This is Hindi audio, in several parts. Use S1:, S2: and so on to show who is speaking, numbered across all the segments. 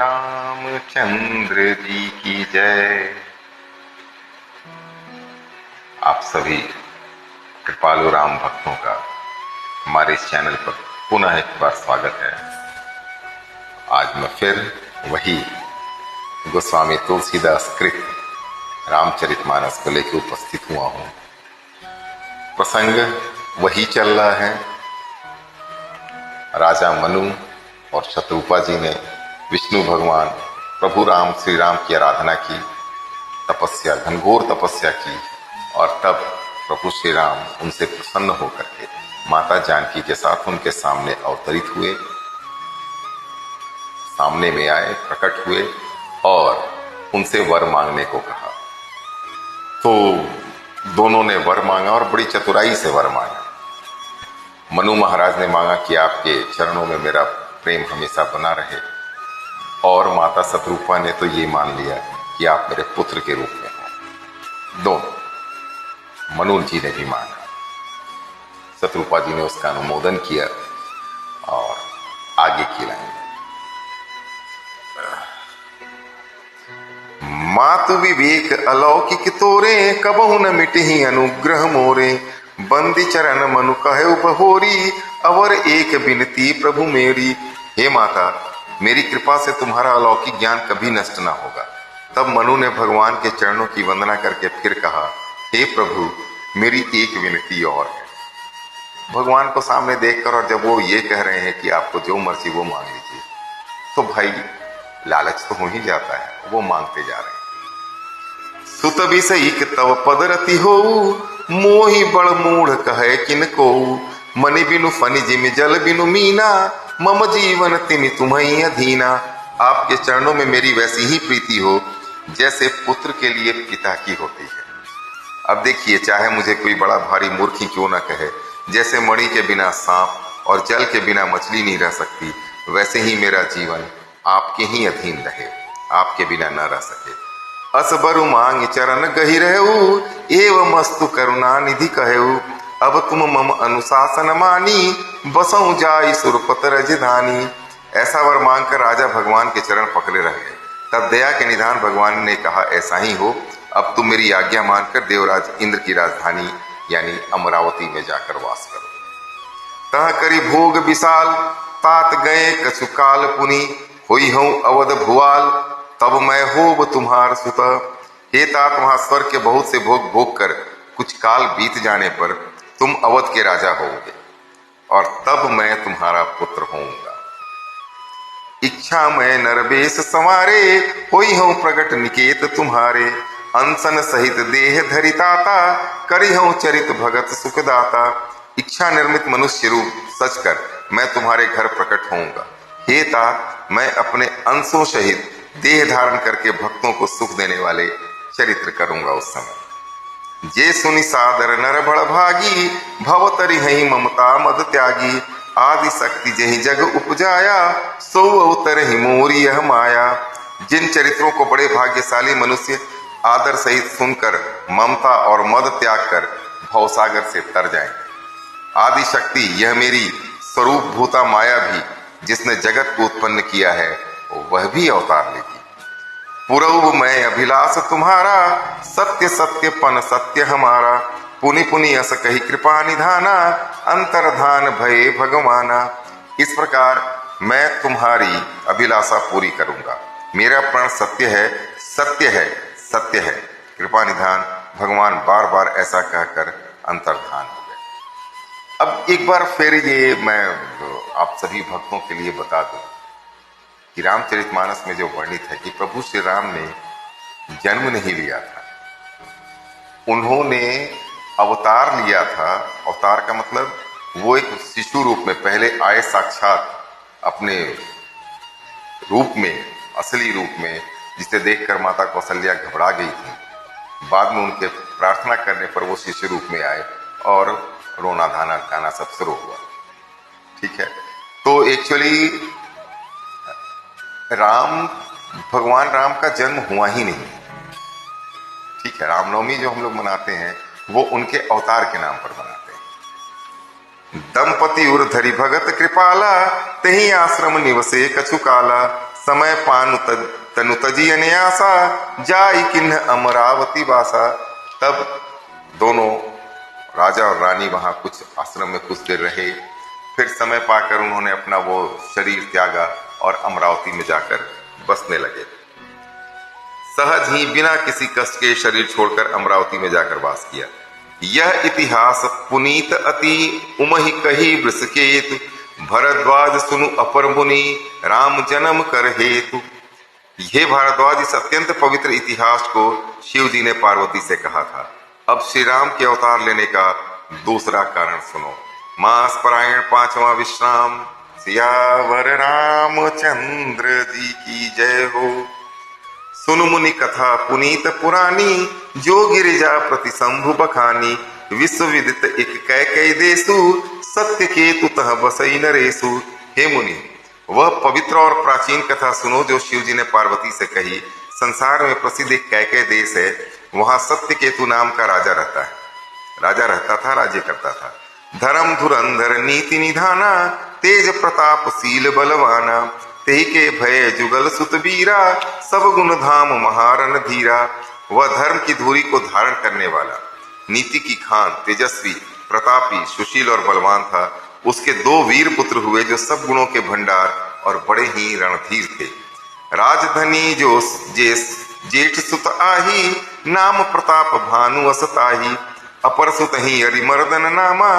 S1: रामचंद्र जी की जय। आप सभी कृपालु राम भक्तों का हमारे इस चैनल पर पुनः एक बार स्वागत है। आज मैं फिर वही गोस्वामी तुलसीदास कृत रामचरितमानस को लेकर उपस्थित हुआ हूं। प्रसंग वही चल रहा है। राजा मनु और शत्रुपा जी ने विष्णु भगवान प्रभु राम श्री राम की आराधना की, तपस्या, घनघोर तपस्या की, और तब प्रभु श्री राम उनसे प्रसन्न होकर के माता जानकी के साथ उनके सामने अवतरित हुए, सामने में आए, प्रकट हुए और उनसे वर मांगने को कहा। तो दोनों ने वर मांगा और बड़ी चतुराई से वर मांगा। मनु महाराज ने मांगा कि आपके चरणों में मेरा प्रेम हमेशा बना रहे, और माता शत्रुपा ने तो ये मान लिया कि आप मेरे पुत्र के रूप में हैं। दोनों, मनु जी ने भी मांगा, शत्रुपा जी ने उसका अनुमोदन किया और आगे की लाइन, मातु विवेक अलौकिक तोरे, कबहु न मिटहि अनुग्रह मोरे, बंदी चरण मनु कहु बहोरी, अवर एक बिनती प्रभु मेरी। हे माता, मेरी कृपा से तुम्हारा अलौकिक ज्ञान कभी नष्ट ना होगा। तब मनु ने भगवान के चरणों की वंदना करके फिर कहा, हे प्रभु, मेरी एक विनती और है। भगवान को सामने देखकर और जब वो ये कह रहे हैं कि आपको जो मर्जी वो मांग लीजिए, तो भाई लालच तो हो ही जाता है, वो मांगते जा रहे हैं। सुत विषयिक तव पद रति हो, मोहि बड़ मूढ़ कहे किन को, मनि बिनु फनि जिमि जल बिनु मीना, मम जीवन तिमि तुम्हीं अधीना। आपके चरणों में मेरी वैसी ही प्रीति हो जैसे पुत्र के लिए पिता की होती है। अब देखिए, चाहे मुझे कोई बड़ा भारी मूर्ख ही क्यों ना कहे, जैसे मणि के बिना सांप और जल के बिना मछली नहीं रह सकती, वैसे ही मेरा जीवन आपके ही अधीन रहे, आपके बिना न रह सके। असबरु मांग चरण गहि रहू, एवं मस्तु करुणा निधि कहू, अब तुम मम अनुशासन मानी, बसऊं जाई सुरपत रजधानी। ऐसा वर मांगकर राजा भगवान के चरण पकड़े रह गए। तब दया के निधान भगवान ने कहा, ऐसा ही हो, अब तुम मेरी आज्ञा मानकर देवराज इंद्र की राजधानी यानी अमरावती में जाकर वास करो। तह करी भोग विशाल, तात गए कछु काल पुनि, हुई हूं अवध भुआल, तब मैं होब तुम्हार सुत। हे तात, वहां स्वर्ग के बहुत से भोग भोग कर कुछ काल बीत जाने पर तुम अवध के राजा होगे, और तब मैं तुम्हारा पुत्र होऊंगा। इच्छा मैं नरवेश संवारे, होई हूं प्रगट निकेत तुम्हारे, अनसन सहित देह धरिताता, करी हूं चरित भगत सुखदाता। इच्छा निर्मित मनुष्य रूप सच कर मैं तुम्हारे घर प्रकट होऊंगा। हे तात, मैं अपने अंशों सहित देह धारण करके भक्तों को सुख देने वाले चरित्र करूंगा उस समय। जे सुनि सादर नर बड़ भागी, भवतरि हई ममता मद त्यागी, आदि शक्ति जहि जग उपजाया, सो अवतर ही मोरी यह माया। जिन चरित्रों को बड़े भाग्यशाली मनुष्य आदर सहित सुनकर ममता और मद त्याग कर भवसागर से तर जाएंगे। आदि शक्ति, यह मेरी स्वरूप भूता माया भी जिसने जगत को उत्पन्न किया है, वह भी अवतार लेगी। पुरऊ मैं अभिलाष तुम्हारा, सत्य सत्य पन सत्य हमारा, पुनि पुनि अस कही कृपा निधाना, अंतर्धान भये भगवाना। इस प्रकार मैं तुम्हारी अभिलाषा पूरी करूंगा। मेरा प्रण सत्य है, सत्य है, सत्य है। कृपा निधान भगवान बार बार ऐसा कहकर अंतर्धान हो गए। अब एक बार फिर ये मैं आप सभी भक्तों के लिए बता दूं कि रामचरितमानस में जो वर्णित है कि प्रभु श्री राम ने जन्म नहीं लिया था, उन्होंने अवतार लिया था। अवतार का मतलब वो एक शिशु रूप में पहले आए, साक्षात अपने रूप में, असली रूप में, जिसे देखकर माता कौशल्या घबरा गई थी। बाद में उनके प्रार्थना करने पर वो शिशु रूप में आए और रोना धाना गाना सब शुरू हुआ। ठीक है, तो एक्चुअली भगवान राम का जन्म हुआ ही नहीं। ठीक है, रामनवमी जो हम लोग मनाते हैं वो उनके अवतार के नाम पर मनाते हैं। दंपति उर धरि भगत कृपाला, तही आश्रम निवसे कछु काला, समय पानु तनु तजी अन्यासा, जाई किन्ह अमरावती वासा। तब दोनों राजा और रानी वहां कुछ आश्रम में कुछ देर रहे, फिर समय पाकर उन्होंने अपना वो शरीर त्यागा और अमरावती में जाकर बसने लगे। सहज ही बिना किसी कष्ट के शरीर छोड़कर अमरावती में जाकर वास किया। यह इतिहास पुनीत अति उमहि कही वृषकेत, भरद्वाज सुनु अपर मुनि राम जन्म कर हेतु। ये भारद्वाज इस अत्यंत पवित्र इतिहास को शिव जी ने पार्वती से कहा था। अब श्री राम के अवतार लेने का दूसरा कारण सुनो। मास परायण 5वां विश्राम। सियावर रामचंद्र जी की जय हो। सुनु मुनि कथा पुनीत पुरानी, जो गिरिजा प्रति शंभु बखानी। विश्व विदित एक कैकेयी देसु, सत्य केतु तह बसई नरेसु। हे मुनि, वह पवित्र और प्राचीन कथा सुनो जो शिव जी ने पार्वती से कही। संसार में प्रसिद्ध एक कैकेयी देश है, वहां सत्य केतु नाम का राजा रहता है। राजा रहता था, राज्य करता था। धर्म धुरंधर नीति निधाना, तेज प्रताप शील बलवाना। तेहि के भय जुगल सुत वीरा, सब गुण धाम महारन धीरा। वह धर्म की धुरी को धारण करने वाला, नीति की खान, तेजस्वी, प्रतापी, सुशील और बलवान था। उसके 2 वीर पुत्र हुए जो सब गुणों के भंडार और बड़े ही रणधीर थे। राजधनी जो जेठ सुत आही, नाम प्रताप भानु असताही। अपर सुत ही अरिमर्दन नामा,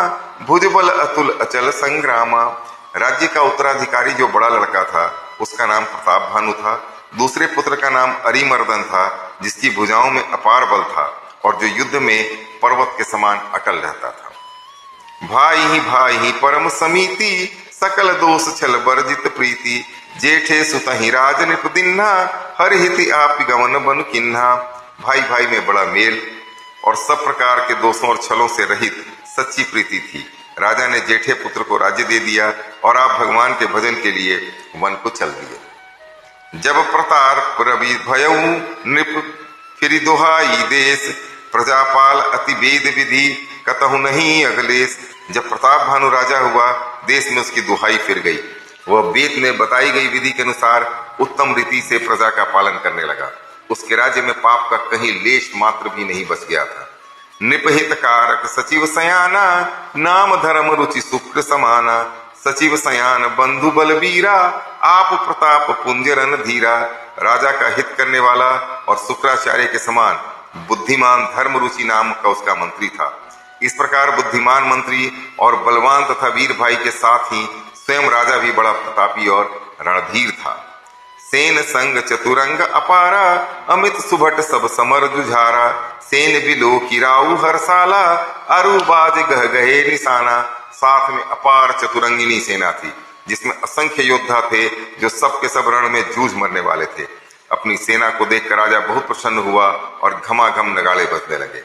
S1: भुजबल अतुल अचल संग्रामा। राज्य का उत्तराधिकारी जो बड़ा लड़का था उसका नाम प्रताप भानु था। दूसरे पुत्र का नाम अरिमर्दन था, जिसकी भुजाओं में अपार बल था और जो युद्ध में पर्वत के समान अटल रहता था। भाई ही परम समीति, सकल दोष छल वर्जित प्रीति। जेठे सुत ही राज निप दिन्हा, हर हिति आप गमन बन किन्हा। भाई भाई में बड़ा मेल और सब प्रकार के दोषों और छलों से रहित सच्ची प्रीति थी। राजा ने जेठे पुत्र को राज्य दे दिया और आप भगवान के भजन के लिए वन को चल दिए। जब प्रताप रवि भयऊ नृप, फिर दोहाई देश। प्रजापाल अति वेद विधि, कतहु नहीं अगलेश। जब प्रताप भानु राजा हुआ, देश में उसकी दुहाई फिर गई। वह वेद में बताई गई विधि के अनुसार उत्तम रीति से प्रजा का पालन करने लगा। उसके राज्य में पाप का कहीं लेश मात्र भी नहीं बच गया था। निपहित कारक सचिव सयाना, नाम धर्म रुचि शुक्र समाना। सचिव सयान बंधु बलबीरा, आप प्रताप पुंजरन धीरा। राजा का हित करने वाला और शुक्राचार्य के समान बुद्धिमान धर्म रुचि नाम का उसका मंत्री था। इस प्रकार बुद्धिमान मंत्री और बलवान तथा वीर भाई के साथ ही स्वयं राजा भी बड़ा प्रतापी और रणधीर था। सेन संग चतुरंग अपारा, अमित सुभट सब समर जुझारा। सेन बिलो किराऊ हरसाला, अरुबाज गह गहे निशाना। साथ में अपार चतुरंगिनी सेना थी, जिसमें असंख्य योद्धा थे जो सब के सब रण में जूझ मरने वाले थे। अपनी सेना को देखकर राजा बहुत प्रसन्न हुआ और घमाघम नगाड़े बजने लगे।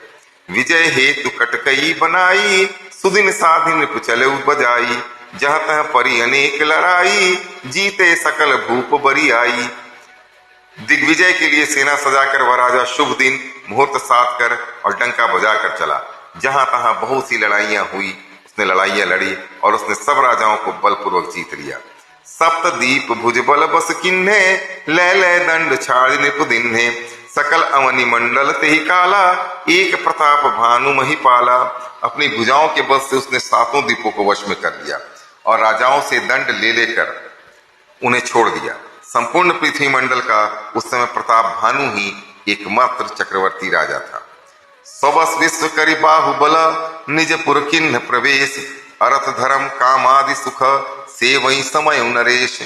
S1: विजय हेतु कटकई बनाई, सुदिन साधिन चले बजाई। जहाँ तह परी अनेक लड़ाई, जीते सकल भूप बरी आई। दिग्विजय के लिए सेना सजाकर वह राजा शुभ दिन मुहूर्त साध कर और डंका बजाकर चला। जहां तहां बहुत सी लड़ाइयां हुई, उसने लड़ाइयां लड़ी और उसने सब राजाओं को बलपूर्वक जीत लिया। सप्तदीप भुजबल बस किन्हे, लय दंड छाड़ निप दिन्हे। सकल अवनि मंडल तेहि काला, एक प्रताप भानु महिपाला। अपनी भुजाओं के बल से उसने 7 द्वीपों को वश में कर लिया और राजाओं से दंड ले लेकर उन्हें छोड़ दिया। संपूर्ण पृथ्वी मंडल का उस समय प्रताप भानु ही एकमात्र चक्रवर्ती राजा था। सबस विश्व करि बाहुबल, निज पुर किन्ह प्रवेश। अर्थ धर्म काम आदि सुख, से वही समय नरेश।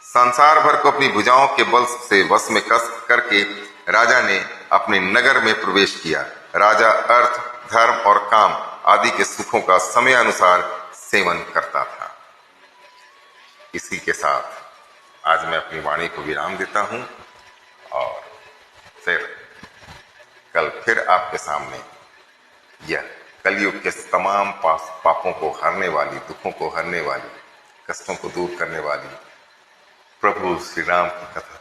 S1: संसार भर को अपनी भुजाओं के बल से वश में कस करके राजा ने अपने नगर में प्रवेश किया। राजा अर्थ धर्म और काम आदि के सुखों का समय अनुसार सेवन करता था। इसी के साथ आज मैं अपनी वाणी को विराम देता हूं और फिर कल फिर आपके सामने यह कलयुग के तमाम पापों को हरने वाली, दुखों को हरने वाली, कष्टों को दूर करने वाली प्रभु श्री राम की कथा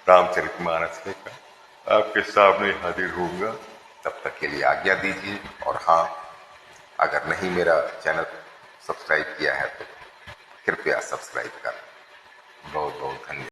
S1: रामचरितमानस लेकर आपके सामने हाजिर होऊंगा। तब तक के लिए आज्ञा दीजिए और हाँ, अगर नहीं मेरा चैनल सब्सक्राइब किया है तो कृपया सब्सक्राइब करें। बहुत बहुत धन्यवाद।